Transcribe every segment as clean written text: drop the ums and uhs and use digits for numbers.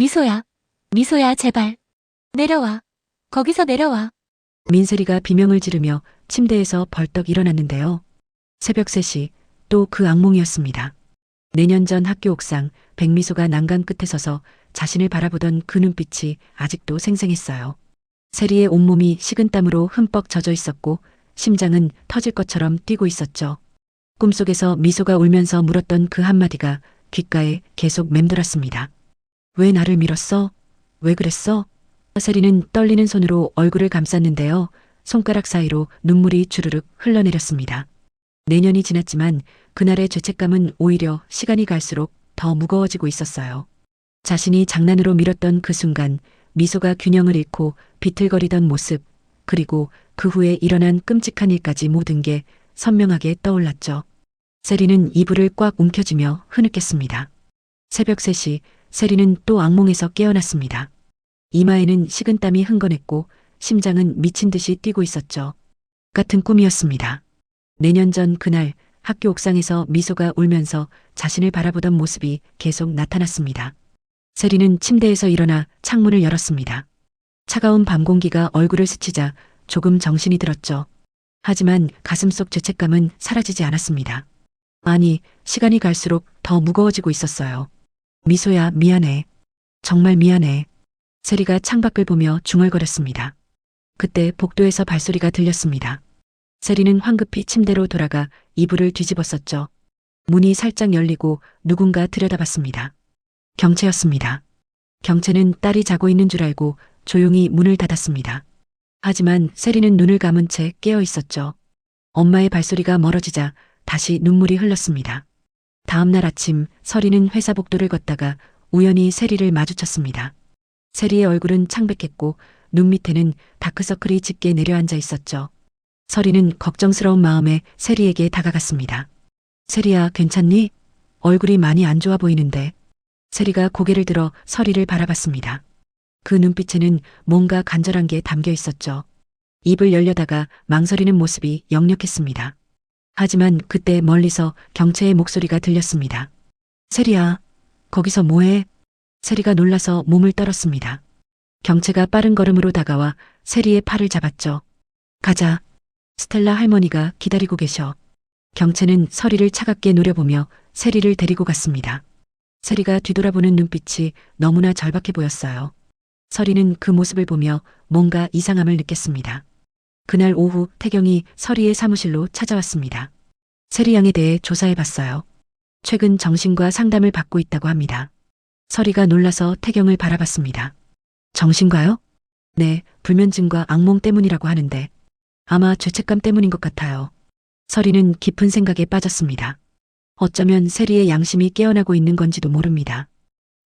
미소야, 미소야, 제발. 내려와. 거기서 내려와. 민세리가 비명을 지르며 침대에서 벌떡 일어났는데요. 새벽 3시, 또 그 악몽이었습니다. 내년 전 학교 옥상, 백미소가 난간 끝에 서서 자신을 바라보던 그 눈빛이 아직도 생생했어요. 세리의 온몸이 식은땀으로 흠뻑 젖어 있었고 심장은 터질 것처럼 뛰고 있었죠. 꿈속에서 미소가 울면서 물었던 그 한마디가 귓가에 계속 맴돌았습니다. 왜 나를 밀었어? 왜 그랬어? 세리는 떨리는 손으로 얼굴을 감쌌는데요. 손가락 사이로 눈물이 주르륵 흘러내렸습니다. 내년이 지났지만 그날의 죄책감은 오히려 시간이 갈수록 더 무거워지고 있었어요. 자신이 장난으로 밀었던 그 순간 미소가 균형을 잃고 비틀거리던 모습, 그리고 그 후에 일어난 끔찍한 일까지 모든 게 선명하게 떠올랐죠. 세리는 이불을 꽉 움켜쥐며 흐느꼈습니다. 새벽 3시, 세리는 또 악몽에서 깨어났습니다. 이마에는 식은땀이 흥건했고 심장은 미친 듯이 뛰고 있었죠. 같은 꿈이었습니다. 내년 전 그날 학교 옥상에서 미소가 울면서 자신을 바라보던 모습이 계속 나타났습니다. 세리는 침대에서 일어나 창문을 열었습니다. 차가운 밤 공기가 얼굴을 스치자 조금 정신이 들었죠. 하지만 가슴속 죄책감은 사라지지 않았습니다. 아니, 시간이 갈수록 더 무거워지고 있었어요. 미소야, 미안해. 정말 미안해. 세리가 창밖을 보며 중얼거렸습니다. 그때 복도에서 발소리가 들렸습니다. 세리는 황급히 침대로 돌아가 이불을 뒤집었었죠. 문이 살짝 열리고 누군가 들여다봤습니다. 경채였습니다. 경채는 딸이 자고 있는 줄 알고 조용히 문을 닫았습니다. 하지만 세리는 눈을 감은 채 깨어 있었죠. 엄마의 발소리가 멀어지자 다시 눈물이 흘렀습니다. 다음 날 아침 서리는 회사 복도를 걷다가 우연히 세리를 마주쳤습니다. 세리의 얼굴은 창백했고 눈 밑에는 다크서클이 짙게 내려앉아 있었죠. 서리는 걱정스러운 마음에 세리에게 다가갔습니다. 세리야, 괜찮니? 얼굴이 많이 안 좋아 보이는데. 세리가 고개를 들어 서리를 바라봤습니다. 그 눈빛에는 뭔가 간절한 게 담겨 있었죠. 입을 열려다가 망설이는 모습이 역력했습니다. 하지만 그때 멀리서 경채의 목소리가 들렸습니다. 세리야, 거기서 뭐해? 세리가 놀라서 몸을 떨었습니다. 경채가 빠른 걸음으로 다가와 세리의 팔을 잡았죠. 가자. 스텔라 할머니가 기다리고 계셔. 경채는 서리를 차갑게 노려보며 세리를 데리고 갔습니다. 세리가 뒤돌아보는 눈빛이 너무나 절박해 보였어요. 서리는 그 모습을 보며 뭔가 이상함을 느꼈습니다. 그날 오후 태경이 서리의 사무실로 찾아왔습니다. 세리 양에 대해 조사해봤어요. 최근 정신과 상담을 받고 있다고 합니다. 서리가 놀라서 태경을 바라봤습니다. 정신과요? 네, 불면증과 악몽 때문이라고 하는데 아마 죄책감 때문인 것 같아요. 서리는 깊은 생각에 빠졌습니다. 어쩌면 세리의 양심이 깨어나고 있는 건지도 모릅니다.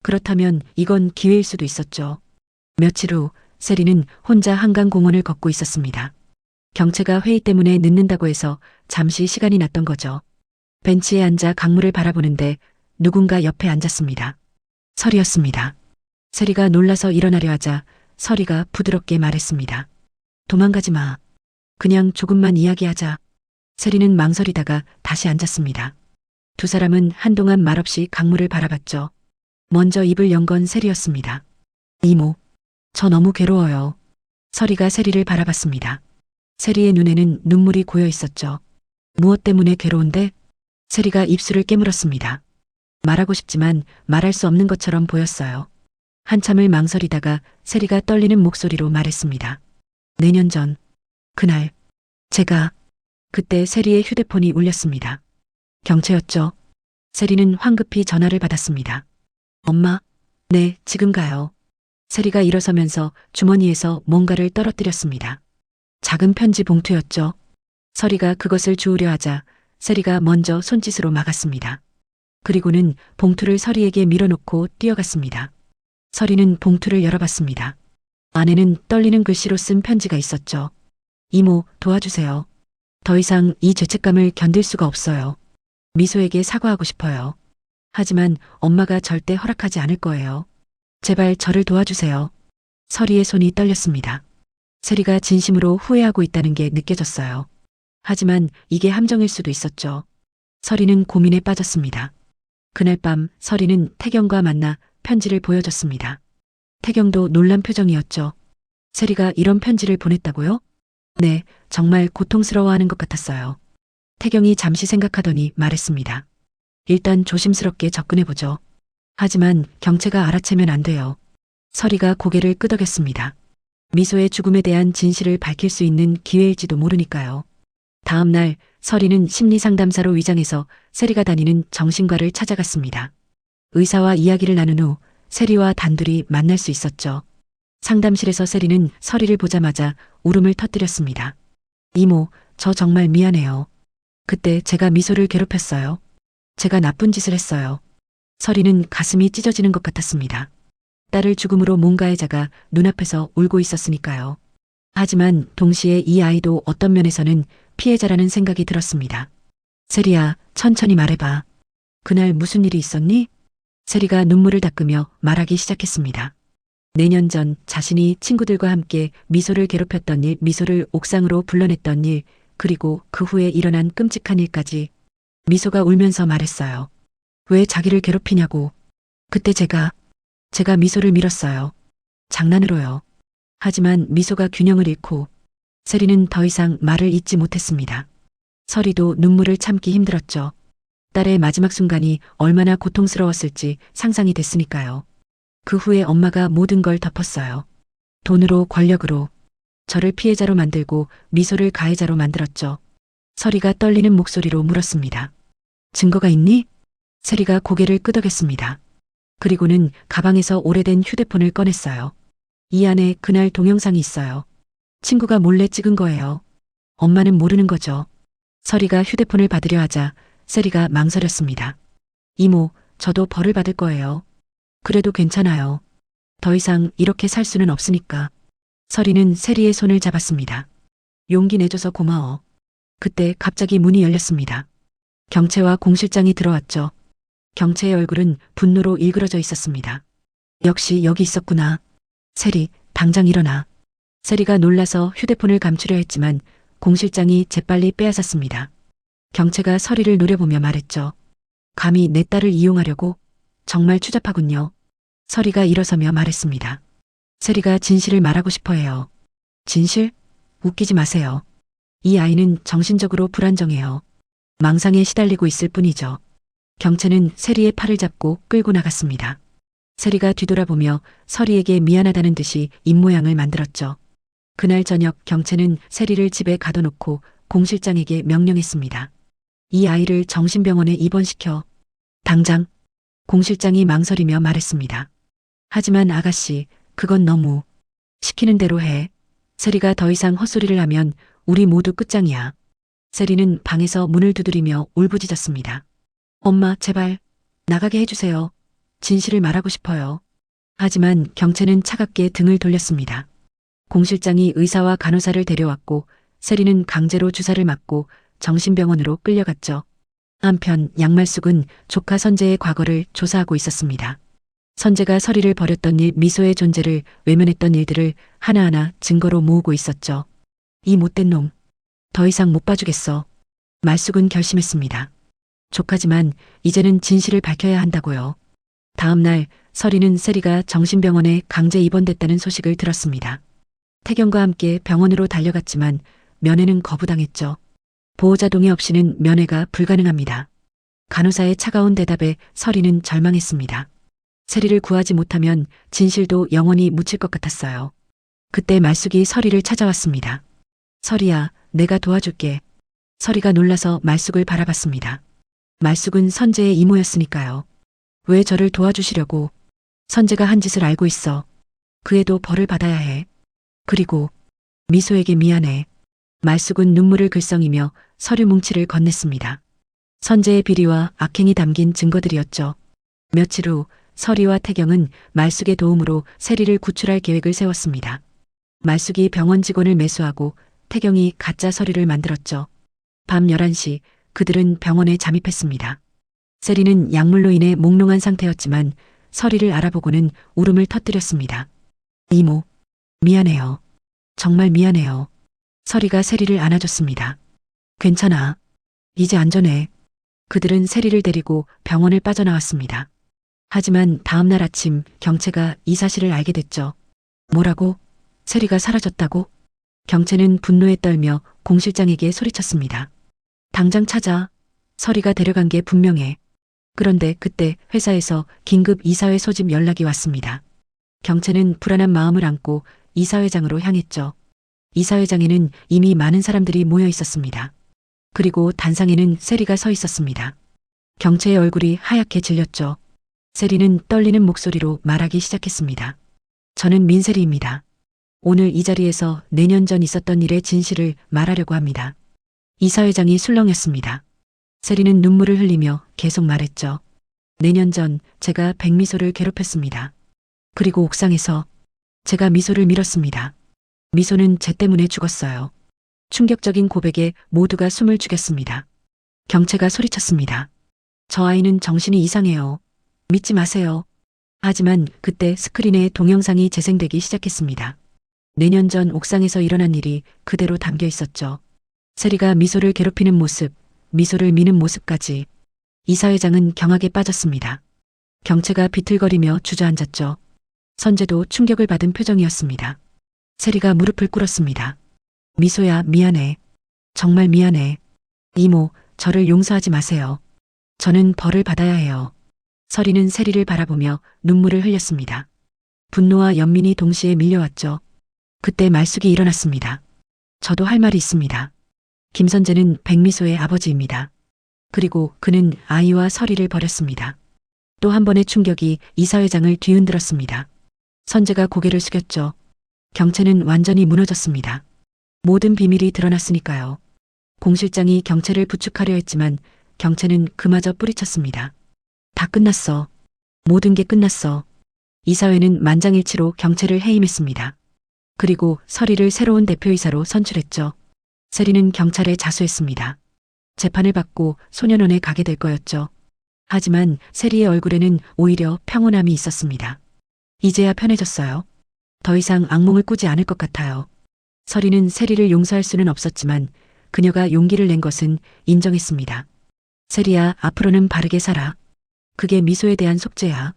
그렇다면 이건 기회일 수도 있었죠. 며칠 후 세리는 혼자 한강공원을 걷고 있었습니다. 경채가 회의 때문에 늦는다고 해서 잠시 시간이 났던 거죠. 벤치에 앉아 강물을 바라보는데 누군가 옆에 앉았습니다. 서리였습니다. 세리가 놀라서 일어나려 하자 서리가 부드럽게 말했습니다. 도망가지 마. 그냥 조금만 이야기하자. 세리는 망설이다가 다시 앉았습니다. 두 사람은 한동안 말없이 강물을 바라봤죠. 먼저 입을 연 건 세리였습니다. 이모, 저 너무 괴로워요. 서리가 세리를 바라봤습니다. 세리의 눈에는 눈물이 고여 있었죠. 무엇 때문에 괴로운데? 세리가 입술을 깨물었습니다. 말하고 싶지만 말할 수 없는 것처럼 보였어요. 한참을 망설이다가 세리가 떨리는 목소리로 말했습니다. 내년 전, 그날, 제가, 그때 세리의 휴대폰이 울렸습니다. 경채였죠. 세리는 황급히 전화를 받았습니다. 엄마, 네, 지금 가요. 세리가 일어서면서 주머니에서 뭔가를 떨어뜨렸습니다. 작은 편지 봉투였죠. 서리가 그것을 주우려 하자 세리가 먼저 손짓으로 막았습니다. 그리고는 봉투를 서리에게 밀어놓고 뛰어갔습니다. 서리는 봉투를 열어봤습니다. 안에는 떨리는 글씨로 쓴 편지가 있었죠. 이모, 도와주세요. 더 이상 이 죄책감을 견딜 수가 없어요. 미소에게 사과하고 싶어요. 하지만 엄마가 절대 허락하지 않을 거예요. 제발 저를 도와주세요. 서리의 손이 떨렸습니다. 세리가 진심으로 후회하고 있다는 게 느껴졌어요. 하지만 이게 함정일 수도 있었죠. 서리는 고민에 빠졌습니다. 그날 밤 서리는 태경과 만나 편지를 보여줬습니다. 태경도 놀란 표정이었죠. 세리가 이런 편지를 보냈다고요? 네, 정말 고통스러워하는 것 같았어요. 태경이 잠시 생각하더니 말했습니다. 일단 조심스럽게 접근해보죠. 하지만 경채가 알아채면 안 돼요. 서리가 고개를 끄덕였습니다. 미소의 죽음에 대한 진실을 밝힐 수 있는 기회일지도 모르니까요. 다음 날 서리는 심리상담사로 위장해서 세리가 다니는 정신과를 찾아갔습니다. 의사와 이야기를 나눈 후 세리와 단둘이 만날 수 있었죠. 상담실에서 세리는 서리를 보자마자 울음을 터뜨렸습니다. 이모, 저 정말 미안해요. 그때 제가 미소를 괴롭혔어요. 제가 나쁜 짓을 했어요. 서리는 가슴이 찢어지는 것 같았습니다. 딸을 죽음으로 뭔가의 자가 눈앞에서 울고 있었으니까요. 하지만 동시에 이 아이도 어떤 면에서는 피해자라는 생각이 들었습니다. 세리야, 천천히 말해봐. 그날 무슨 일이 있었니? 세리가 눈물을 닦으며 말하기 시작했습니다. 내년 전 자신이 친구들과 함께 미소를 괴롭혔던 일, 미소를 옥상으로 불러냈던 일, 그리고 그 후에 일어난 끔찍한 일까지. 미소가 울면서 말했어요. 왜 자기를 괴롭히냐고. 그때 제가 미소를 밀었어요. 장난으로요. 하지만 미소가 균형을 잃고 세리는 더 이상 말을 잇지 못했습니다. 서리도 눈물을 참기 힘들었죠. 딸의 마지막 순간이 얼마나 고통스러웠을지 상상이 됐으니까요. 그 후에 엄마가 모든 걸 덮었어요. 돈으로, 권력으로. 저를 피해자로 만들고 미소를 가해자로 만들었죠. 서리가 떨리는 목소리로 물었습니다. 증거가 있니? 세리가 고개를 끄덕였습니다. 그리고는 가방에서 오래된 휴대폰을 꺼냈어요. 이 안에 그날 동영상이 있어요. 친구가 몰래 찍은 거예요. 엄마는 모르는 거죠. 서리가 휴대폰을 받으려 하자 세리가 망설였습니다. 이모, 저도 벌을 받을 거예요. 그래도 괜찮아요. 더 이상 이렇게 살 수는 없으니까. 서리는 세리의 손을 잡았습니다. 용기 내줘서 고마워. 그때 갑자기 문이 열렸습니다. 경채와 공 실장이 들어왔죠. 경채의 얼굴은 분노로 일그러져 있었습니다. 역시 여기 있었구나. 세리, 당장 일어나. 세리가 놀라서 휴대폰을 감추려 했지만 공 실장이 재빨리 빼앗았습니다. 경채가 서리를 노려보며 말했죠. 감히 내 딸을 이용하려고? 정말 추잡하군요. 서리가 일어서며 말했습니다. 세리가 진실을 말하고 싶어 해요. 진실? 웃기지 마세요. 이 아이는 정신적으로 불안정해요. 망상에 시달리고 있을 뿐이죠. 경채는 세리의 팔을 잡고 끌고 나갔습니다. 세리가 뒤돌아보며 서리에게 미안하다는 듯이 입모양을 만들었죠. 그날 저녁 경채는 세리를 집에 가둬놓고 공 실장에게 명령했습니다. 이 아이를 정신병원에 입원시켜. 당장. 공 실장이 망설이며 말했습니다. 하지만 아가씨, 그건 너무. 시키는 대로 해. 세리가 더 이상 헛소리를 하면 우리 모두 끝장이야. 세리는 방에서 문을 두드리며 울부짖었습니다. 엄마, 제발 나가게 해주세요. 진실을 말하고 싶어요. 하지만 경채는 차갑게 등을 돌렸습니다. 공 실장이 의사와 간호사를 데려왔고 세리는 강제로 주사를 맞고 정신병원으로 끌려갔죠. 한편 양말숙은 조카 선재의 과거를 조사하고 있었습니다. 선재가 서리를 버렸던 일, 미소의 존재를 외면했던 일들을 하나하나 증거로 모으고 있었죠. 이 못된 놈. 더 이상 못 봐주겠어. 말숙은 결심했습니다. 조카지만 이제는 진실을 밝혀야 한다고요. 다음 날 서리는 세리가 정신병원에 강제 입원됐다는 소식을 들었습니다. 태경과 함께 병원으로 달려갔지만 면회는 거부당했죠. 보호자 동의 없이는 면회가 불가능합니다. 간호사의 차가운 대답에 서리는 절망했습니다. 세리를 구하지 못하면 진실도 영원히 묻힐 것 같았어요. 그때 말숙이 서리를 찾아왔습니다. 서리야, 내가 도와줄게. 서리가 놀라서 말숙을 바라봤습니다. 말숙은 선재의 이모였으니까요. 왜 저를 도와주시려고? 선재가 한 짓을 알고 있어. 그 애도 벌을 받아야 해. 그리고 미소에게 미안해. 말숙은 눈물을 글썽이며 서류 뭉치를 건넸습니다. 선재의 비리와 악행이 담긴 증거들이었죠. 며칠 후 서리와 태경은 말숙의 도움으로 세리를 구출할 계획을 세웠습니다. 말숙이 병원 직원을 매수하고 태경이 가짜 서류를 만들었죠. 밤 11시 그들은 병원에 잠입했습니다. 세리는 약물로 인해 몽롱한 상태였지만 서리를 알아보고는 울음을 터뜨렸습니다. 이모, 미안해요. 정말 미안해요. 서리가 세리를 안아줬습니다. 괜찮아. 이제 안전해. 그들은 세리를 데리고 병원을 빠져나왔습니다. 하지만 다음날 아침 경채가 이 사실을 알게 됐죠. 뭐라고? 세리가 사라졌다고? 경채는 분노에 떨며 공 실장에게 소리쳤습니다. 당장 찾아. 서리가 데려간 게 분명해. 그런데 그때 회사에서 긴급 이사회 소집 연락이 왔습니다. 경채는 불안한 마음을 안고 이사회장으로 향했죠. 이사회장에는 이미 많은 사람들이 모여 있었습니다. 그리고 단상에는 세리가 서 있었습니다. 경채의 얼굴이 하얗게 질렸죠. 세리는 떨리는 목소리로 말하기 시작했습니다. 저는 민세리입니다. 오늘 이 자리에서 내년 전 있었던 일의 진실을 말하려고 합니다. 이사회장이 술렁였습니다. 세리는 눈물을 흘리며 계속 말했죠. 내년 전 제가 백미소를 괴롭혔습니다. 그리고 옥상에서 제가 미소를 밀었습니다. 미소는 제 때문에 죽었어요. 충격적인 고백에 모두가 숨을 죽였습니다. 경채가 소리쳤습니다. 저 아이는 정신이 이상해요. 믿지 마세요. 하지만 그때 스크린에 동영상이 재생되기 시작했습니다. 내년 전 옥상에서 일어난 일이 그대로 담겨 있었죠. 세리가 미소를 괴롭히는 모습, 미소를 미는 모습까지. 이사회장은 경악에 빠졌습니다. 경채가 비틀거리며 주저앉았죠. 선재도 충격을 받은 표정이었습니다. 세리가 무릎을 꿇었습니다. 미소야, 미안해. 정말 미안해. 이모, 저를 용서하지 마세요. 저는 벌을 받아야 해요. 서리는 세리를 바라보며 눈물을 흘렸습니다. 분노와 연민이 동시에 밀려왔죠. 그때 말숙이 일어났습니다. 저도 할 말이 있습니다. 김선재는 백미소의 아버지입니다. 그리고 그는 아이와 서리를 버렸습니다. 또 한 번의 충격이 이사회장을 뒤흔들었습니다. 선재가 고개를 숙였죠. 경채는 완전히 무너졌습니다. 모든 비밀이 드러났으니까요. 공 실장이 경채를 부축하려 했지만 경채는 그마저 뿌리쳤습니다. 다 끝났어. 모든 게 끝났어. 이사회는 만장일치로 경채를 해임했습니다. 그리고 서리를 새로운 대표이사로 선출했죠. 세리는 경찰에 자수했습니다. 재판을 받고 소년원에 가게 될 거였죠. 하지만 세리의 얼굴에는 오히려 평온함이 있었습니다. 이제야 편해졌어요. 더 이상 악몽을 꾸지 않을 것 같아요. 서리는 세리를 용서할 수는 없었지만 그녀가 용기를 낸 것은 인정했습니다. 세리야, 앞으로는 바르게 살아. 그게 미소에 대한 속죄야.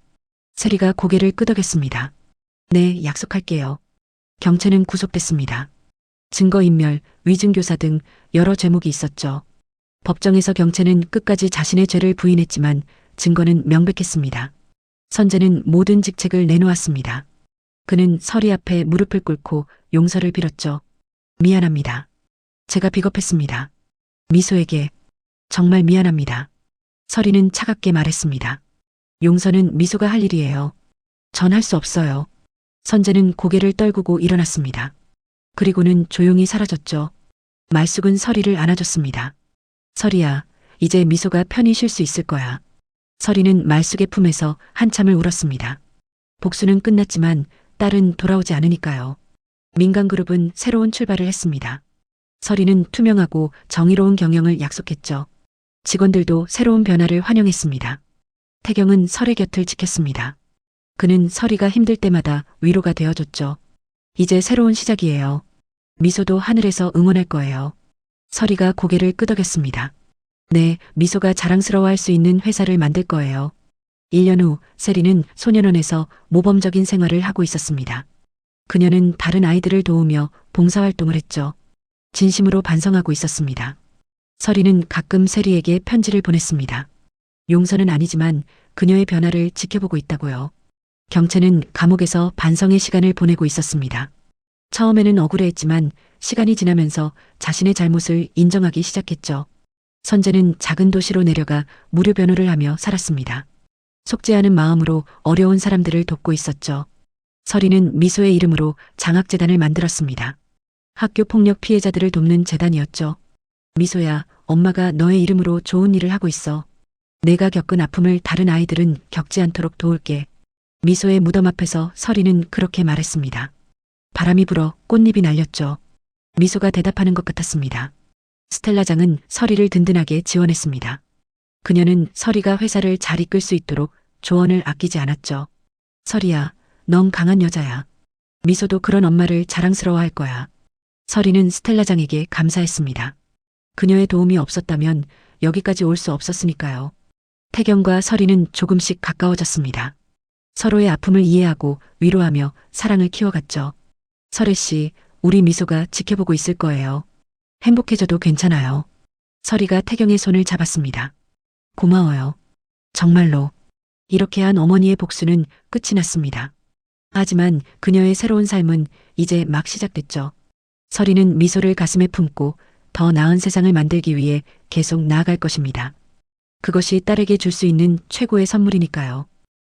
세리가 고개를 끄덕였습니다. 네, 약속할게요. 경채는 구속됐습니다. 증거인멸, 위증교사 등 여러 죄목이 있었죠. 법정에서 경채는 끝까지 자신의 죄를 부인했지만 증거는 명백했습니다. 선재는 모든 직책을 내놓았습니다. 그는 서리 앞에 무릎을 꿇고 용서를 빌었죠. 미안합니다. 제가 비겁했습니다. 미소에게 정말 미안합니다. 서리는 차갑게 말했습니다. 용서는 미소가 할 일이에요. 전 할 수 없어요. 선재는 고개를 떨구고 일어났습니다. 그리고는 조용히 사라졌죠. 말숙은 서리를 안아줬습니다. 서리야, 이제 미소가 편히 쉴 수 있을 거야. 서리는 말숙의 품에서 한참을 울었습니다. 복수는 끝났지만 딸은 돌아오지 않으니까요. 민간그룹은 새로운 출발을 했습니다. 서리는 투명하고 정의로운 경영을 약속했죠. 직원들도 새로운 변화를 환영했습니다. 태경은 설의 곁을 지켰습니다. 그는 서리가 힘들 때마다 위로가 되어줬죠. 이제 새로운 시작이에요. 미소도 하늘에서 응원할 거예요. 서리가 고개를 끄덕였습니다. 네, 미소가 자랑스러워할 수 있는 회사를 만들 거예요. 1년 후 세리는 소년원에서 모범적인 생활을 하고 있었습니다. 그녀는 다른 아이들을 도우며 봉사활동을 했죠. 진심으로 반성하고 있었습니다. 서리는 가끔 세리에게 편지를 보냈습니다. 용서는 아니지만 그녀의 변화를 지켜보고 있다고요. 경채는 감옥에서 반성의 시간을 보내고 있었습니다. 처음에는 억울해했지만 시간이 지나면서 자신의 잘못을 인정하기 시작했죠. 선재는 작은 도시로 내려가 무료 변호를 하며 살았습니다. 속죄하는 마음으로 어려운 사람들을 돕고 있었죠. 서리는 미소의 이름으로 장학재단을 만들었습니다. 학교 폭력 피해자들을 돕는 재단이었죠. 미소야, 엄마가 너의 이름으로 좋은 일을 하고 있어. 내가 겪은 아픔을 다른 아이들은 겪지 않도록 도울게. 미소의 무덤 앞에서 서리는 그렇게 말했습니다. 바람이 불어 꽃잎이 날렸죠. 미소가 대답하는 것 같았습니다. 스텔라장은 서리를 든든하게 지원했습니다. 그녀는 서리가 회사를 잘 이끌 수 있도록 조언을 아끼지 않았죠. 서리야, 넌 강한 여자야. 미소도 그런 엄마를 자랑스러워할 거야. 서리는 스텔라장에게 감사했습니다. 그녀의 도움이 없었다면 여기까지 올 수 없었으니까요. 태경과 설이는 조금씩 가까워졌습니다. 서로의 아픔을 이해하고 위로하며 사랑을 키워갔죠. 설혜 씨, 우리 미소가 지켜보고 있을 거예요. 행복해져도 괜찮아요. 설이가 태경의 손을 잡았습니다. 고마워요. 정말로. 이렇게 한 어머니의 복수는 끝이 났습니다. 하지만 그녀의 새로운 삶은 이제 막 시작됐죠. 설이는 미소를 가슴에 품고 더 나은 세상을 만들기 위해 계속 나아갈 것입니다. 그것이 딸에게 줄 수 있는 최고의 선물이니까요.